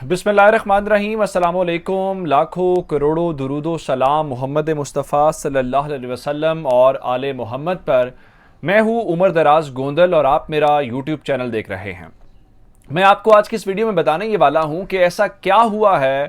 बिस्मिल्लाहिर्रहमानिर्रहीम, अस्सलामुअलैकुम। लाखों करोड़ों दुरूदो सलाम मोहम्मद मुस्तफ़ा सल्लल्लाहु अलैहि वसल्लम और आले मोहम्मद पर। मैं हूँ उमर दराज गोंदल और आप मेरा यूट्यूब चैनल देख रहे हैं। मैं आपको आज की इस वीडियो में बताने ये वाला हूँ कि ऐसा क्या हुआ है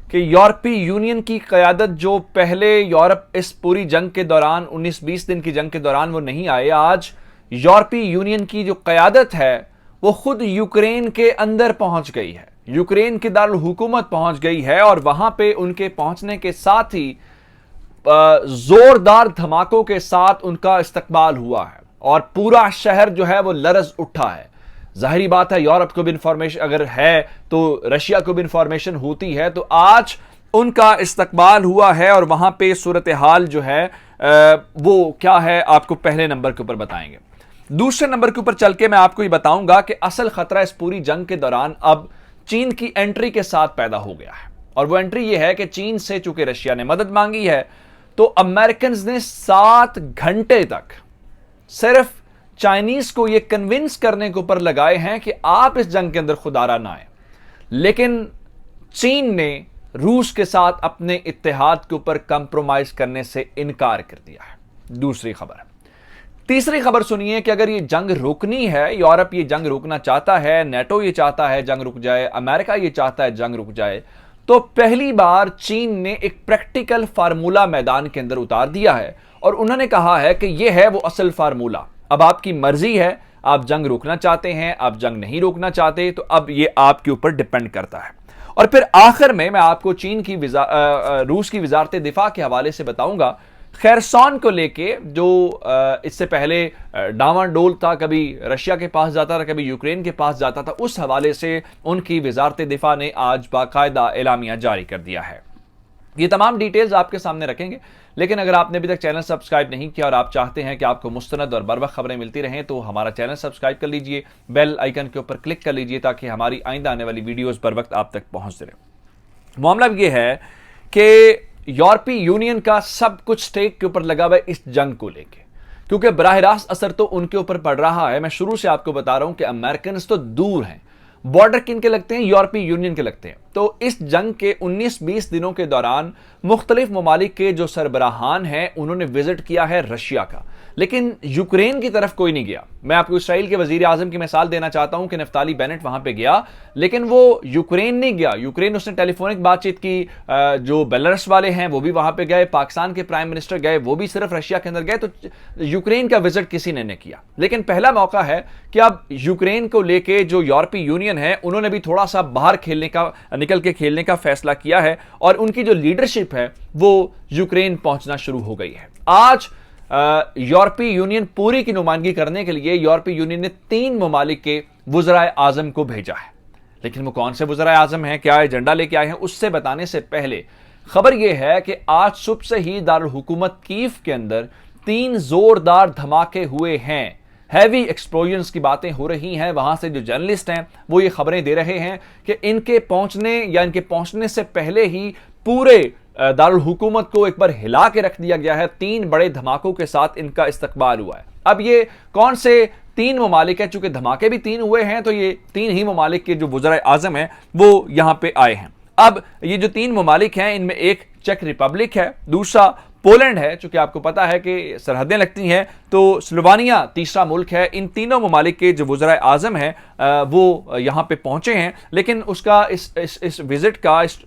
कि यूरोपीय यूनियन की क़यादत, जो पहले यूरोप इस पूरी जंग के दौरान 19-20 दिन की जंग के दौरान वो नहीं आए, आज यूरोपीय यूनियन की जो क़यादत है वो खुद यूक्रेन के अंदर पहुंच गई है, यूक्रेन के दारुल हुकूमत पहुंच गई है। और वहां पे उनके पहुंचने के साथ ही जोरदार धमाकों के साथ उनका इस्तकबाल हुआ है और पूरा शहर जो है वो लरज उठा है। जाहिर बात है, यूरोप को भी इंफॉर्मेशन अगर है तो रशिया को भी इंफॉर्मेशन होती है, तो आज उनका इस्तकबाल हुआ है और वहां पे सूरत हाल जो है वो क्या है आपको पहले नंबर के ऊपर बताएंगे। दूसरे नंबर के ऊपर चल के मैं आपको ये बताऊंगा कि असल खतरा इस पूरी जंग के दौरान अब चीन की एंट्री के साथ पैदा हो गया है। और वो एंट्री ये है कि चीन से चूंकि रशिया ने मदद मांगी है, तो अमेरिकन ने 7 घंटे तक सिर्फ चाइनीज को यह कन्विंस करने के ऊपर लगाए हैं कि आप इस जंग के अंदर खुदारा ना आए। लेकिन चीन ने रूस के साथ अपने इत्तेहाद के ऊपर कंप्रोमाइज करने से इनकार कर दिया है। दूसरी खबर। तीसरी खबर सुनिए कि अगर ये जंग रोकनी है, यूरोप ये जंग रोकना चाहता है, नेटो ये चाहता है जंग रुक जाए, अमेरिका ये चाहता है जंग रुक जाए, तो पहली बार चीन ने एक प्रैक्टिकल फार्मूला मैदान के अंदर उतार दिया है और उन्होंने कहा है कि यह है वो असल फार्मूला। अब आपकी मर्जी है, आप जंग रोकना चाहते हैं, आप जंग नहीं रोकना चाहते, तो अब यह आपके ऊपर डिपेंड करता है। और फिर आखिर में मैं आपको चीन की रूस की वजारत दिफा के हवाले से बताऊंगा खैरसॉन को लेके, जो इससे पहले डावाडोल था, कभी रशिया के पास जाता था, कभी यूक्रेन के पास जाता था। उस हवाले से उनकी वजारत दिफा ने आज बाकायदा एलामिया जारी कर दिया है। ये तमाम डिटेल्स आपके सामने रखेंगे, लेकिन अगर आपने अभी तक चैनल सब्सक्राइब नहीं किया और आप चाहते हैं कि आपको मुस्तनद और बर वक्त खबरें मिलती रहें, तो हमारा चैनल सब्सक्राइब कर लीजिए, बेल आइकन के ऊपर क्लिक कर लीजिए ताकि हमारी आइंदा आने वाली वीडियोस बर वक्त आप तक पहुंचते रहे। मामला ये है कि यूरोपीय यूनियन का सब कुछ स्टेक के ऊपर लगा हुआ है इस जंग को लेके, क्योंकि बराह रास्त असर तो उनके ऊपर पड़ रहा है। मैं शुरू से आपको बता रहा हूं कि अमेरिकन तो दूर हैं, बॉर्डर किन के लगते हैं, यूरोपीय यूनियन के लगते हैं। तो इस जंग के 19-20 दिनों के दौरान मुख्तलिफ ममालिक के जो सरबराहान हैं उन्होंने विजिट किया है रशिया का, लेकिन यूक्रेन की तरफ कोई नहीं गया। मैं आपको इसराइल के वजीर आजम की मिसाल देना चाहता हूं कि नफ्ताली बेनेट वहां पे गया, लेकिन वो यूक्रेन नहीं गया। यूक्रेन उसने टेलीफोनिक बातचीत की, जो बेलारूस वाले हैं वो भी वहां पे गए, पाकिस्तान के प्राइम मिनिस्टर गए, वो भी सिर्फ रशिया के अंदर गए। तो यूक्रेन का विजिट किसी ने नहीं किया। लेकिन पहला मौका है कि अब यूक्रेन को लेके जो यूरोपीय यूनियन है उन्होंने भी थोड़ा सा बाहर निकल के खेलने का फैसला किया है और उनकी जो लीडरशिप है वो यूक्रेन पहुंचना शुरू हो गई है। आज यूरोपीय यूनियन पूरी की नुमाइंदगी करने के लिए यूरोपीय यूनियन ने 3 ममालिक के वज़राए आज़म को भेजा है। लेकिन वो कौन से वज़राए आज़म हैं, क्या एजेंडा लेके आए हैं, उससे बताने से पहले खबर यह है कि आज सुबह से ही दारुल हुकूमत कीव के अंदर 3 जोरदार धमाके हुए हैं। हैवी एक्सप्लोजन्स की बातें हो रही हैं। वहां से जो जर्नलिस्ट हैं वो ये खबरें दे रहे हैं कि इनके पहुंचने से पहले ही पूरे दारुल हुकूमत को एक बार हिला के रख दिया गया है। 3 बड़े धमाकों के साथ इनका इस्तकबाल हुआ है। अब ये कौन से 3 ममालिक है, चूंकि धमाके भी 3 हुए हैं, तो ये 3 ही ममालिक के जो वज़राए आज़म हैं वो यहां पे आए हैं। अब ये जो 3 ममालिक हैं इनमें एक चेक रिपब्लिक है, दूसरा पोलैंड है, चूंकि आपको पता है कि सरहदें लगती हैं, तो स्लोवानिया तीसरा मुल्क है। इन तीनों ममालिक के जो वज़राए आज़म हैं वो यहां पे पहुंचे हैं। लेकिन उसका इस विजिट का, इस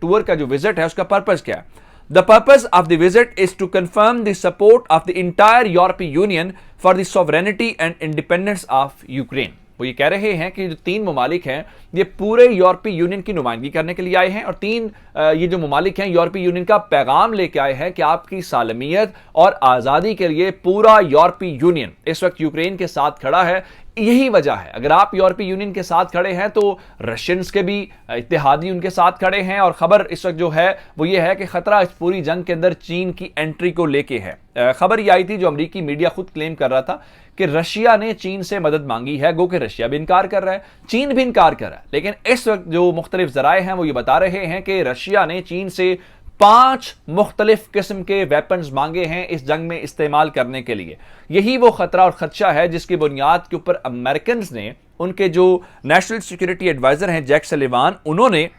टूर का जो विजिट है उसका पर्पस क्या है? The purpose of the visit is to confirm the support of the entire European union for the sovereignty and independence of Ukraine. वो ये कह रहे हैं कि जो 3 ममालिक हैं ये पूरे यूरोपीय यूनियन की नुमाइंदगी करने के लिए आए हैं और 3 ये जो ममालिक हैं यूरोपीय यूनियन का पैगाम लेके आए हैं कि आपकी सालमियत और आज़ादी के लिए पूरा यूरोपीय यूनियन इस वक्त यूक्रेन के साथ खड़ा है। यही वजह है, अगर आप यूरोपीय यूनियन के साथ खड़े हैं तो रशियंस के भी इत्तेहादी उनके साथ खड़े हैं। और खबर इस वक्त जो है वो ये है कि खतरा इस पूरी जंग के अंदर चीन की एंट्री को लेके है। खबर ये आई थी, जो अमेरिकी मीडिया खुद क्लेम कर रहा था कि रशिया ने चीन से मदद मांगी है। गो कि रशिया भी इनकार कर रहा है, चीन भी इनकार कर रहा है, लेकिन इस वक्त जो मुख्तलिफ जराए हैं वो ये बता रहे हैं कि रशिया ने चीन से 5 मुख्तलिफ किस्म के वेपन्स मांगे हैं इस जंग में इस्तेमाल करने के लिए। यही वो खतरा और खदशा है जिसकी बुनियाद के ऊपर अमेरिकन ने, उनके जो नेशनल सिक्योरिटी एडवाइजर हैं जैक सलिवान, उन्होंने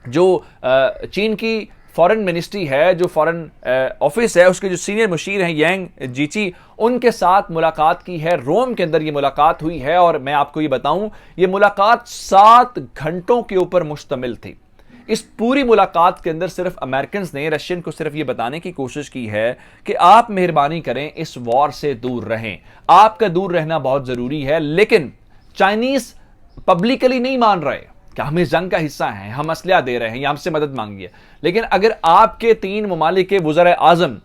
जो चीन की फॉरेन मिनिस्ट्री है, जो फॉरेन ऑफिस है, उसके जो सीनियर मुशीर हैं यांग जीची, उनके साथ मुलाकात की है। रोम के अंदर ये मुलाकात हुई है और मैं आपको ये बताऊं, ये मुलाकात 7 घंटों के ऊपर मुश्तमिल थी। इस पूरी मुलाकात के अंदर सिर्फ अमेरिकन ने रशियन को सिर्फ ये बताने की कोशिश की है कि आप मेहरबानी करें, इस वॉर से दूर रहें, आपका दूर रहना बहुत जरूरी है। लेकिन चाइनीज पब्लिकली नहीं मान रहे कि हम इस जंग का हिस्सा हैं, हम असलहा दे रहे हैं या हमसे मदद मांगी है। लेकिन अगर आपके 3 ममालिक के वज़ीर आज़म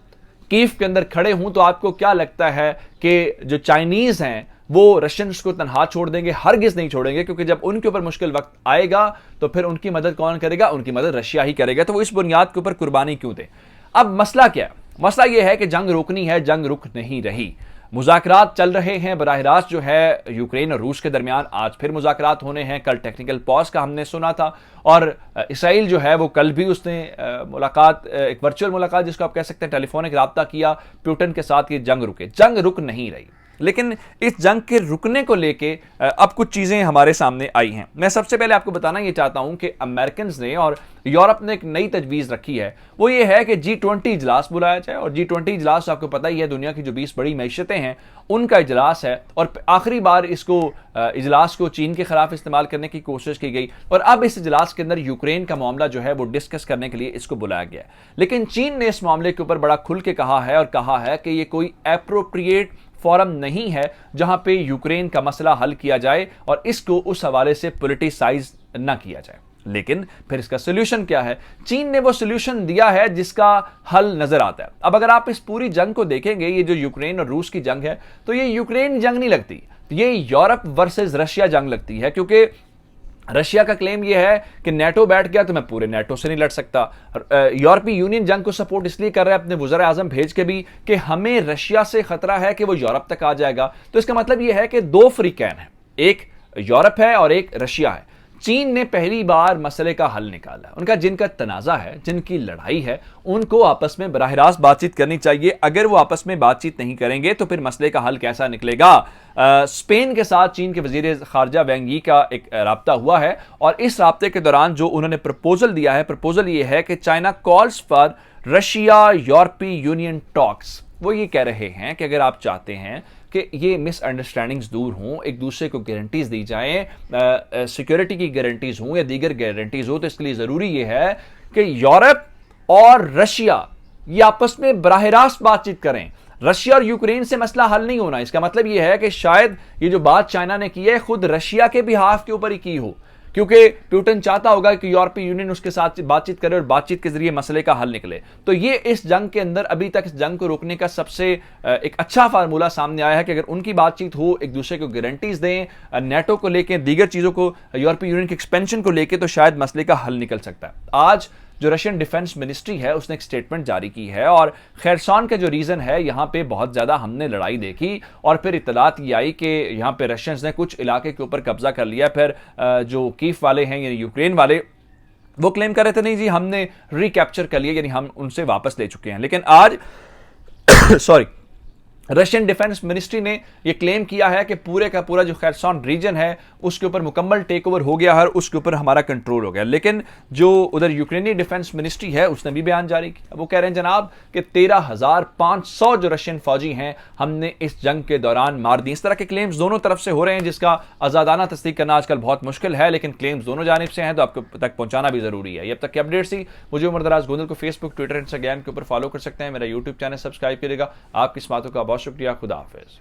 कीव के अंदर खड़े हों तो आपको क्या लगता है कि जो चाइनीज हैं वो रशियंस को तनहा छोड़ देंगे? हरगिज नहीं छोड़ेंगे, क्योंकि जब उनके ऊपर मुश्किल वक्त आएगा तो फिर उनकी मदद कौन करेगा? उनकी मदद रशिया ही करेगा। तो वो इस बुनियाद के ऊपर कुर्बानी क्यों दे? अब मसला क्या है? मसला यह है कि जंग रोकनी है, जंग रुक नहीं रही। मुज़ाकरात चल रहे हैं बराह रास्त जो है यूक्रेन और रूस के दरमियान। आज फिर मुज़ाकरात होने हैं। कल टेक्निकल पॉज का हमने सुना था और इसराइल जो है वो कल भी उसने मुलाकात, एक वर्चुअल मुलाकात जिसको आप कह सकते हैं टेलीफोनिक रब्ता किया पुतिन के साथ। ये जंग रुके, जंग रुक नहीं रही। लेकिन इस जंग के रुकने को लेके अब कुछ चीजें हमारे सामने आई हैं। मैं सबसे पहले आपको बताना ये चाहता हूं कि अमेरिकन ने और यूरोप ने एक नई तजवीज रखी है। वो ये है कि G20 इजलास बुलाया जाए। और G20 इजलास आपको पता ही है, दुनिया की जो 20 बड़ी मैशतें हैं उनका इजलास है। और आखिरी बार इसको इजलास को चीन के खिलाफ इस्तेमाल करने की कोशिश की गई और अब इस इजलास के अंदर यूक्रेन का मामला जो है वो डिस्कस करने के लिए इसको बुलाया गया। लेकिन चीन ने इस मामले के ऊपर बड़ा खुल के कहा है और कहा है कि ये कोई एप्रोप्रिएट फोरम नहीं है जहां पे यूक्रेन का मसला हल किया जाए और इसको उस हवाले से पॉलिटिसाइज ना किया जाए। लेकिन फिर इसका सोल्यूशन क्या है? चीन ने वो सोल्यूशन दिया है जिसका हल नजर आता है। अब अगर आप इस पूरी जंग को देखेंगे, ये जो यूक्रेन और रूस की जंग है, तो ये यूक्रेन जंग नहीं लगती, ये यूरोप वर्सेस रशिया जंग लगती है। क्योंकि रशिया का क्लेम यह है कि नेटो बैठ गया तो मैं पूरे नेटो से नहीं लड़ सकता। यूरोपीय यूनियन जंग को सपोर्ट इसलिए कर रहा है अपने वज़ीर आज़म भेज के भी कि हमें रशिया से खतरा है कि वो यूरोप तक आ जाएगा। तो इसका मतलब यह है कि 2 फ्री कैन है, एक यूरोप है और एक रशिया है। चीन ने पहली बार मसले का हल निकाला। उनका जिनका तनाजा है, जिनकी लड़ाई है, उनको आपस में बराह रास्त बातचीत करनी चाहिए। अगर वो आपस में बातचीत नहीं करेंगे तो फिर मसले का हल कैसा निकलेगा? स्पेन के साथ चीन के वजीर खारजा वैंग यी का एक राब्ता हुआ है और इस राब्ते के दौरान जो उन्होंने प्रपोजल दिया है, प्रपोजल ये है कि चाइना कॉल्स फॉर रशिया यूरोपीय यूनियन टॉक्स। वो ये कह रहे हैं कि अगर आप चाहते हैं कि ये मिसअंडरस्टैंडिंग्स दूर हों, एक दूसरे को गारंटीज दी जाएं, सिक्योरिटी की गारंटीज हों या दीगर गारंटीज हो, तो इसके लिए जरूरी ये है कि यूरोप और रशिया ये आपस में बराह रास्त बातचीत करें। रशिया और यूक्रेन से मसला हल नहीं होना। इसका मतलब यह है कि शायद ये जो बात चाइना ने की है खुद रशिया के बिहाफ के ऊपर ही की हो, क्योंकि पुतिन चाहता होगा कि यूरोपीय यूनियन उसके साथ बातचीत करे और बातचीत के जरिए मसले का हल निकले। तो ये इस जंग के अंदर अभी तक इस जंग को रोकने का सबसे एक अच्छा फार्मूला सामने आया है कि अगर उनकी बातचीत हो, एक दूसरे को गारंटीज दें, नेटो को लेकर, दीगर चीजों को, यूरोपीय यूनियन के एक्सपेंशन को लेकर, तो शायद मसले का हल निकल सकता है। आज जो रशियन डिफेंस मिनिस्ट्री है उसने एक स्टेटमेंट जारी की है और खैरसान का जो रीजन है, यहां पे बहुत ज्यादा हमने लड़ाई देखी और फिर इत्तलात ये आई कि यहां पे रशियंस ने कुछ इलाके के ऊपर कब्जा कर लिया। फिर जो कीव वाले हैं यानी यूक्रेन वाले, वो क्लेम कर रहे थे नहीं जी हमने रिकैप्चर कर लिया, यानी हम उनसे वापस ले चुके हैं। लेकिन आज सॉरी, रशियन डिफेंस मिनिस्ट्री ने यह क्लेम किया है कि पूरे का पूरा जो खैरसान रीजन है उसके ऊपर मुकम्मल टेक ओवर हो गया है, उसके ऊपर हमारा कंट्रोल हो गया। लेकिन जो उधर यूक्रेनी डिफेंस मिनिस्ट्री है उसने भी बयान जारी किया। वो कह रहे हैं जनाब कि 13,500 जो रशियन फौजी हैं हमने इस जंग के दौरान मार दी। इस तरह के क्लेम्स दोनों तरफ से हो रहे हैं जिसका आजादाना तस्दीक करना आजकल बहुत मुश्किल है, लेकिन क्लेम्स दोनों जानिब से हैं तो आपको तक पहुंचाना भी जरूरी है। अब तक की अपडेट्स थी। मुझे उमर दराज गोंदल को फेसबुक, ट्विटर, इंस्टाग्राम के ऊपर फॉलो कर सकते हैं। मेरा यूट्यूब चैनल सब्सक्राइब करिएगा। आपकी इस बातों का बहुत शुक्रिया। खुदा हाफिज।